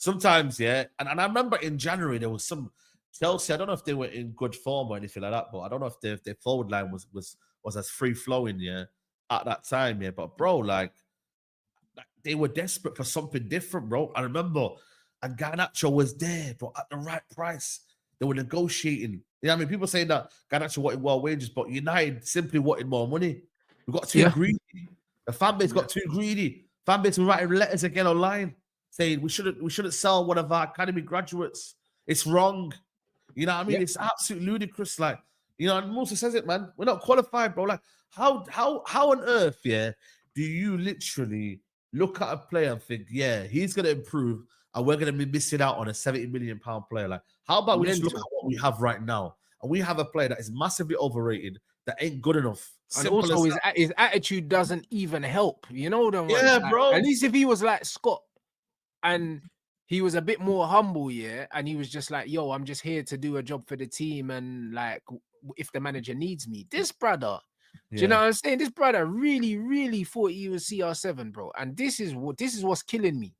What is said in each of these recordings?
sometimes, yeah. And I remember in January there was some Chelsea. I don't know if they were in good form or anything like that, but I don't know if their forward line was as free flowing, yeah, at that time, yeah. But bro, like they were desperate for something different, bro. I remember, and Garnacho was there, bro, at the right price. They were negotiating. You know what I mean? People saying that Garnacho wanted more wages, but United simply wanted more money. We got too greedy. The fan base got too greedy. Fan base were writing letters again online saying we shouldn't sell one of our academy graduates. It's wrong. You know what I mean? It's absolutely ludicrous. Like, you know, and Musa says it, man. We're not qualified, bro. Like, how on earth, yeah, do you literally look at a player and think, yeah, he's gonna improve, and we're gonna be missing out on a 70 million pound player? Like, how about we just look at what we have right now, and we have a player that is massively overrated, that ain't good enough. And also his attitude doesn't even help. You know them ones? Yeah, like, bro. At least if he was like Scott and he was a bit more humble, yeah, and he was just like, yo, I'm just here to do a job for the team, and like if the manager needs me. This brother, do you know what I'm saying? This brother really, really thought he was CR7, bro. And this is what's killing me.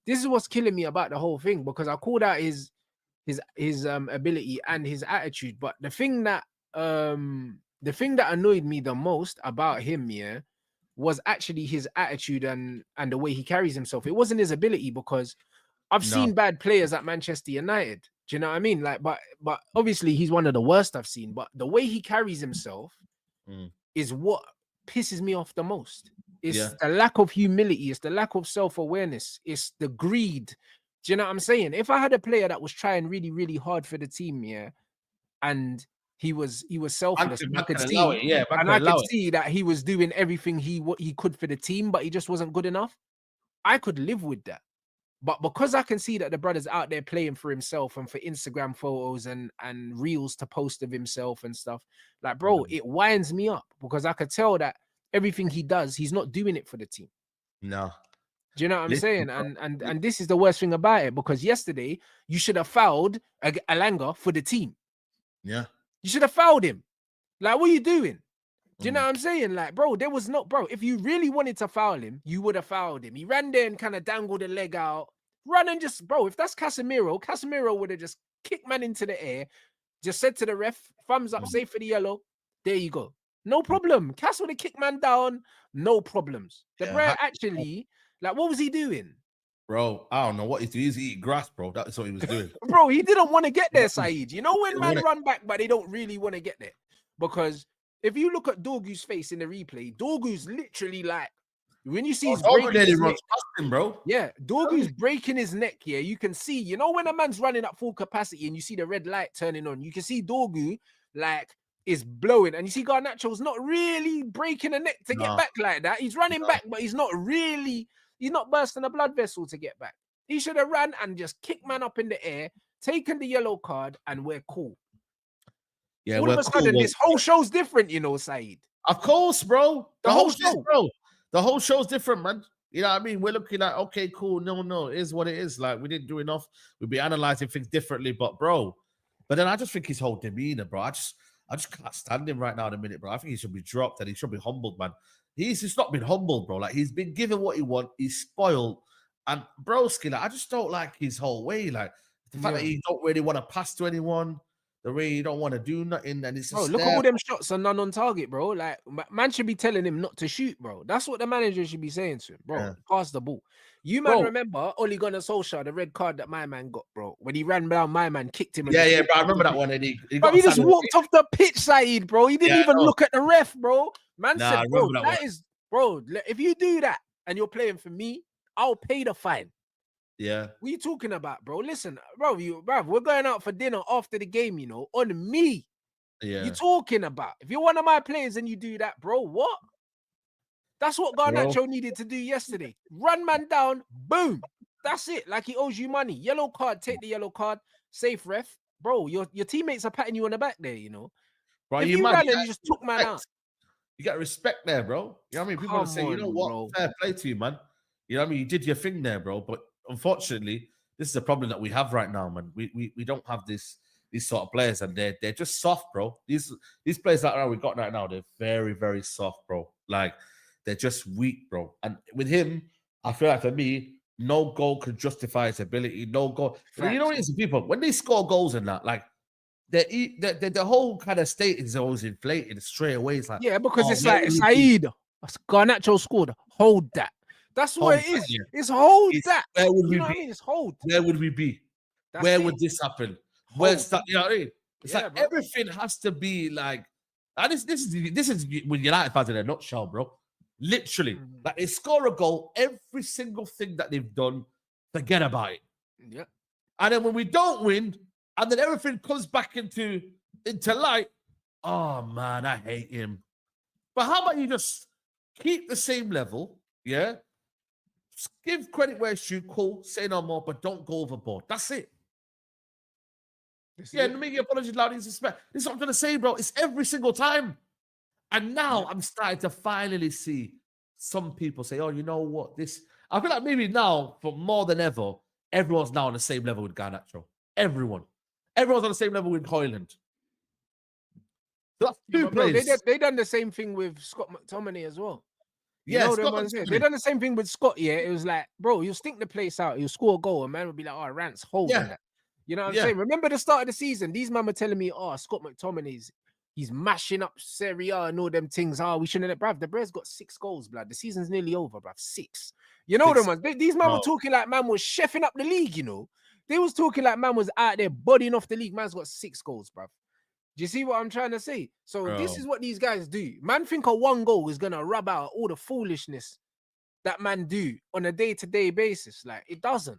This is what's killing me about the whole thing, because I called out his ability and his attitude. But the thing that annoyed me the most about him, yeah, was actually his attitude and the way he carries himself. It wasn't his ability, because I've seen bad players at Manchester United. Do you know what I mean? Like, but obviously he's one of the worst I've seen. But the way he carries himself is what pisses me off the most. It's the lack of humility. It's the lack of self-awareness. It's the greed. Do you know what I'm saying? If I had a player that was trying really, really hard for the team, yeah, and he was selfless, I could see that he was doing everything he could for the team, but he just wasn't good enough, I could live with that. But because I can see that the brother's out there playing for himself and for Instagram photos and reels to post of himself and stuff, like, bro, it winds me up, because I could tell that everything he does, he's not doing it for the team. No. Do you know what I'm saying? And this is the worst thing about it, because yesterday you should have fouled Alanga for the team. Yeah. You should have fouled him. Like, what are you doing? Do you know what I'm saying? Like, bro, if you really wanted to foul him, you would have fouled him. He ran there and kind of dangled a leg out. Run and just, bro, if that's Casemiro would have just kicked man into the air, just said to the ref, thumbs up, safe for the yellow. There you go. No problem. Cass would have kicked man down. No problems. The bro actually, like, what was he doing? Bro, I don't know what he's doing. He's eating grass, bro. That's what he was doing. Bro, he didn't want to get there, Saeed. You know when man run back, but they don't really want to get there? Because if you look at Dorgu's face in the replay, Dorgu's literally like, when you see his bro. Yeah, Dorgu's breaking his neck here. You can see, you know, when a man's running at full capacity and you see the red light turning on, you can see Dorgu like is blowing, and you see Garnacho's not really breaking a neck to get back like that. He's running back, but he's not bursting a blood vessel to get back. He should have ran and just kicked man up in the air, taken the yellow card, and we're cool. Yeah, all of a sudden, this whole show's different, you know, Saeed. Of course, bro. The whole show, bro. The whole show's different, man. You know what I mean? We're looking at, okay, cool. No, it is what it is. Like, we didn't do enough. We'd be analyzing things differently, but then I just think his whole demeanor, bro. I just can't stand him right now in a minute, bro. I think he should be dropped and he should be humbled, man. He's just not been humbled, bro. Like, he's been given what he wants. He's spoiled. And broski, like, I just don't like his whole way. Like, the fact that he don't really want to pass to anyone, the way you don't want to do nothing, and it's just look at all them shots and none on target, bro. Like, man should be telling him not to shoot, bro. That's what the manager should be saying to him, bro. Pass the ball. You man, remember Ole Gunnar Solskjaer, the red card that my man got, bro, when he ran down my man, kicked him. Bro, I remember that one. And he just walked off the pitch, Saeed, bro. He didn't even look at the ref, bro. Man said, bro, if you do that and you're playing for me, I'll pay the fine. Yeah. What are you talking about, bro? Listen, bro, we're going out for dinner after the game, you know, on me. Yeah. You talking about? If you're one of my players and you do that, bro, what? That's what Garnacho needed to do yesterday. Run man down, boom. That's it. Like he owes you money. Yellow card, take the yellow card. Safe ref. Bro, your teammates are patting you on the back there, you know. Bro, if you ran and you just took man out. You got respect there, bro. You know what I mean? People will say, you know what? Bro. Fair play to you, man. You know what I mean? You did your thing there, bro. But unfortunately, this is a problem that we have right now, man. We don't have these sort of players, and they're just soft, bro. These players that we got right now, they're very, very soft, bro. Like, they're just weak, bro. And with him, I feel like for me, No goal can justify his ability. No goal. You know what it is, people, when they score goals and that, like, the whole kind of state is always inflated straight away. It's like, yeah, because oh, it's like Saeed, Garnacho scored. Hold that. That's what it is. It's hold that. Where would you we know be? What I mean? It's hold. Where would we be? That's Where it. would this happen? Where's that? You know what I mean? It's Yeah, like bro. everything has to be like, and this is when United fans in a nutshell, bro. Literally, like they score a goal, every single thing that they've done, forget about it. Yeah. And then when we don't win, and then everything comes back into light. Oh man, I hate him. But how about you just keep the same level? Yeah. Just give credit where it's due, cool, say no more, but don't go overboard. That's it. Yeah, and make your apologies loud and respect. This is what I'm gonna say, bro. It's every single time. And now I'm starting to finally see some people say, oh, you know what? I feel like maybe now, for more than ever, everyone's now on the same level with Garnacho. Everyone's on the same level with Hoyland. So that's two players. They done the same thing with Scott McTominay as well. Yeah, they done the same thing with Scott. Yeah, it was like, bro, you'll stink the place out, you'll score a goal, and man would be like, oh, Rants, hold that. You know what I'm saying? Remember the start of the season, these men were telling me, oh, Scott McTominay's he's mashing up Serie A and all them things. Oh, we shouldn't have, bruv. The Brez got 6 goals, blood. The season's nearly over, bruv. 6. You know them ones. These men were talking like man was chefing up the league, you know. They was talking like man was out there bodying off the league. Man's got 6 goals, bruv. Do you see what I'm trying to say? So this is what these guys do. Man think a 1 goal is gonna rub out all the foolishness that man do on a day-to-day basis. Like, it doesn't.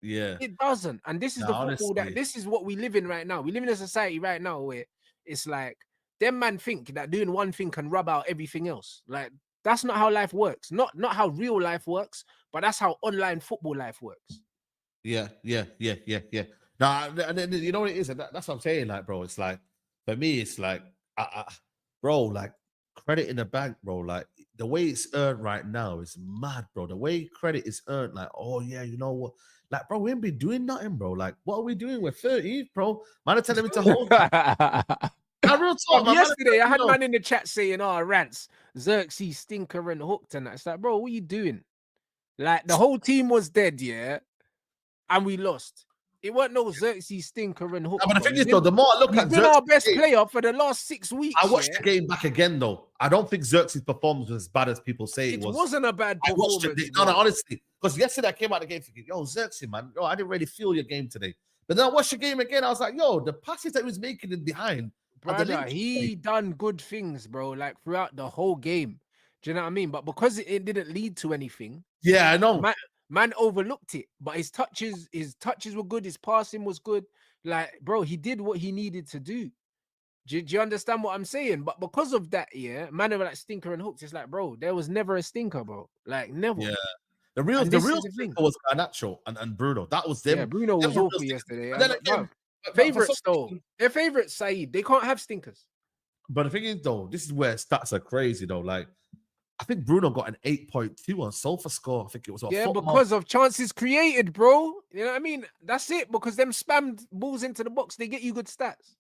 Yeah. It doesn't. And this is the football that this is what we live in right now. We live in a society right now where it's like them man think that doing one thing can rub out everything else. Like, that's not how life works. Not how real life works, but that's how online football life works. Yeah. Nah, and then you know what it is? That's what I'm saying. Like, bro, it's like, for me, it's like, bro, like, credit in the bank, bro. Like, the way it's earned right now is mad, bro. The way credit is earned, like, oh yeah, you know what? Like, bro, we ain't been doing nothing, bro. Like, what are we doing? We're 30th, bro. Man, are telling me to hold. Real talk, man. Yesterday, I had man in the chat saying, oh, Rants, Xerxes, Stinker, and Hooked, and that. It's like, bro, what are you doing? Like, the whole team was dead, yeah, and we lost. It wasn't no Xerxes, Stinker, and Hooked. But the thing is, though, the more I look at Xerxes, been our best player for the last 6 weeks. I watched the game back again, though. I don't think Xerxes' performance was as bad as people say it was. It wasn't a bad performance. I watched it. No, honestly. Because yesterday I came out of the game thinking, yo, Xerxes, man, yo, I didn't really feel your game today. But then I watched the game again. I was like, yo, the passes that he was making in behind. Brother, he done good things, bro, like throughout the whole game. Do you know what I mean? But because it didn't lead to anything. Yeah, I know. Man overlooked it, but his touches were good. His passing was good. Like, bro, he did what he needed to do. Do you understand what I'm saying? But because of that, yeah, man, like Stinker and Hooks, it's like, bro, there was never a stinker, bro. Like, never. Yeah. The real stinker was Garnacho and Bruno. That was them. Yeah, Bruno was awful yesterday. Then again, favorites though. Their favorites, Saeed. They can't have stinkers. But the thing is, though, this is where stats are crazy, though. Like, I think Bruno got an 8.2 on SofaScore. I think it was. Because of chances created, bro. You know what I mean? That's it. Because them spammed balls into the box, they get you good stats.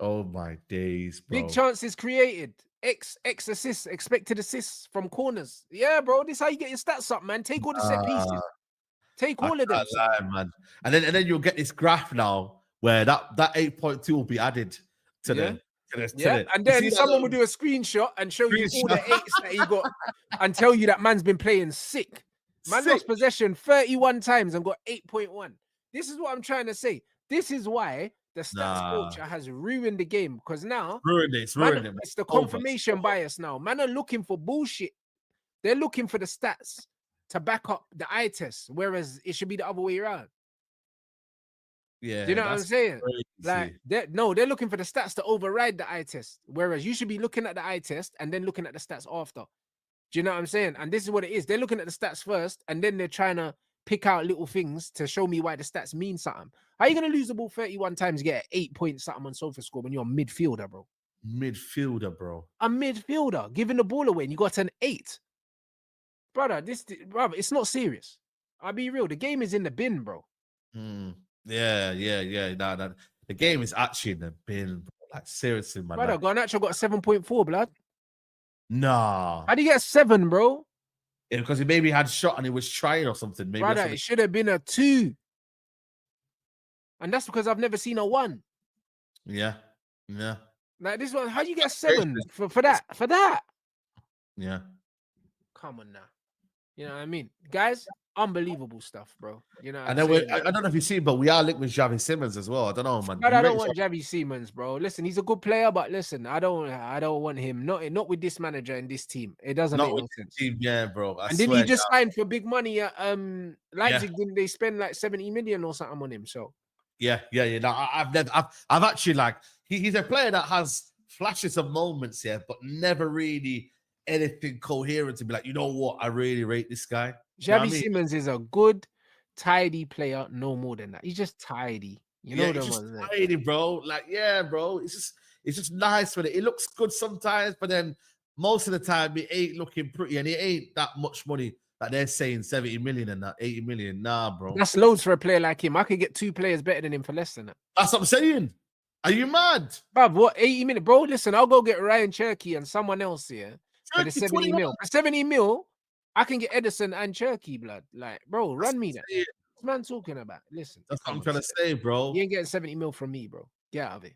Oh my days, bro. Big chances created. X assists, expected assists from corners. Yeah, bro. This is how you get your stats up, man. Take all the set pieces. Take all of them, man. And then you'll get this graph now where that 8.2 will be added to the. And then someone will do a screenshot and show you all the 8s that he got and tell you that man's been playing sick. Man lost possession 31 times and got 8.1. This is what I'm trying to say. This is why the stats culture has ruined the game, because now it's the confirmation bias now. Man are looking for bullshit. They're looking for the stats to back up the eye test, whereas it should be the other way around. Yeah, do you know what I'm saying? Crazy. Like, they're looking for the stats to override the eye test, whereas you should be looking at the eye test and then looking at the stats after. Do you know what I'm saying? And this is what it is. They're looking at the stats first, and then they're trying to pick out little things to show me why the stats mean something. How are you going to lose the ball 31 times, get 8 points something on SofaScore when you're a midfielder, bro? Midfielder, bro. A midfielder giving the ball away and you got an 8. Brother, it's not serious. I'll be real. The game is in the bin, bro. Yeah. Nah. The game is actually in the bin, bro. Like, seriously, man. Brother, Garnacho got a 7.4, blood. Nah. How do you get a 7, bro? because he maybe had shot and he was trying or something. Maybe that's Brother, what it should have been a 2. And that's because I've never seen a 1. yeah. Yeah. Like this one, how you get a Crazy. 7 for that? For that? Yeah. Come on now. You know what I mean? Guys, unbelievable stuff, bro. You know what I'm And then saying? I don't know if you've seen, but we are linked with Javi Simmons as well. I don't know, man. But You I don't rate want Javi Simmons, bro. Listen, he's a good player, but listen, I don't want him. Not with this manager and this team. It doesn't not make with no the sense. team, yeah, bro. I And didn't he swear just down. sign for big money at Yeah. Leipzig? Didn't they spend like 70 million or something on him? So Yeah. No, I've actually like he's a player that has flashes of moments, yeah, but never really anything coherent to be like, you know what, I really rate this guy. You know what I Javi mean? Simmons is a good, tidy player, no more than that. He's just tidy. You Yeah, know it's the just ones there. tidy, bro. Like, yeah, bro. It's just nice with it. It looks good sometimes, but then most of the time it ain't looking pretty, and it ain't that much money that they're saying 70 million and that 80 million. Nah, bro. That's loads for a player like him. I could get 2 players better than him for less than that. That's what I'm saying. Are you mad? Bruv, what 80 minutes? Bro, listen, I'll go get Ryan Cherky and someone else here for the Turkey 70 21. mil. For 70 mil, I can get Edison and Cherky, blood. Like, bro, That's run what me I'm that. saying. What's man talking about? Listen, That's what come I'm on. trying to say, You bro. ain't getting 70 mil from me, bro. Get out of it.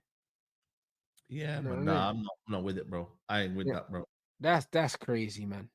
Yeah, You know man. what I mean? Nah, I'm not with it, bro. I ain't with Yeah. that, bro. That's crazy, man.